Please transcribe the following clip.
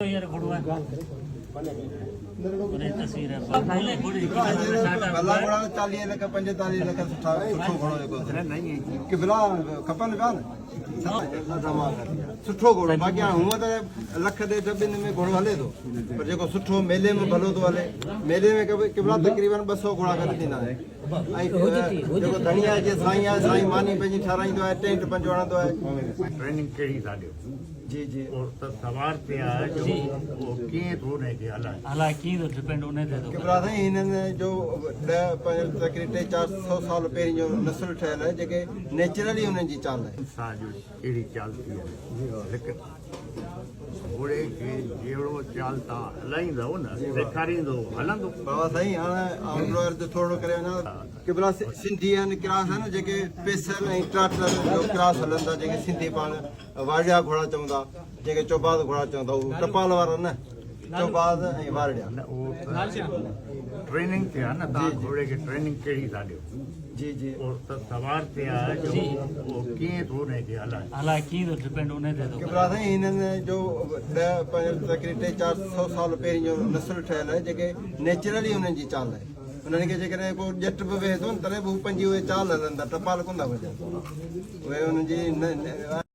यार घोड़वा तस्वीर है पहले घोड़ी गल्ला घोड़ा 40 लख 45 लख सुठा सुठो घोड़ो जेको नहीं कि बिला खपन पिया सुठो घोड़ो बाक़ी हूअं त लख ॾेढ ॿिनि में घोड़ो हले थो पर जेको सुठो मेले में भलो थो हले मेले में केवल तक़रीबन 200 घोड़ा गॾु थींदा आहिनि ऐं जेको धणिया जे साईं आहे साईं मानी पंहिंजी ठाराईंदो आहे टेंट पंहिंजो हणंदो आहे ट्रेनिंग कहिड़ी था ॾियो जी जी और त सवार ते आहे जो उहो कीअं थो हुनखे हलाए हालांकि कीअं थो डिपेंड उन ते थो केतिरा साईं हिननि जो 10-15 300-400 साल पहिरीं जो नस्ल ठहियल आहे जेके नेचुरली हुननि जी चाल आहे सां जो अहिड़ी चाल थी आहे लेकिन घोड़े खे जहिड़ो चाल तव्हां हलाईंदव न सेखारींदो हलंदो बाबा साईं हाणे अर्ध थोरो करे वञा केतिरा सिंधी आहिनि क्रास आहिनि जेके पेसल ऐं ट्रैक्टर जो क्रास हलनि था जेके सिंधी पाण वाड़िया घोड़ा चऊं था जेके चौबाद घोड़ा चऊं था उहे टपाल वारा न चौबाद ऐं वाड़िया न उहो ट्रेनिंग ते आहे न तव्हां घोड़े खे ट्रेनिंग कहिड़ी था ॾियो जी जी और त सवार ते आहे जो उहो कीअं थो हुनखे हलाए हालांकि कीअं थो डिपेंड उन ते थो केतिरा साईं हिननि जो 10-15 300-400 साल पहिरीं जो नस्ल ठहियल आहे जेके नेचुरली हुननि जी चाल आहे उन्हनि खे जेकॾहिं को ॼट बि वेहे थो न तॾहिं बि हू पंहिंजी उहे चाल हलनि था टपाल कोन था वञनि उहे हुननि जी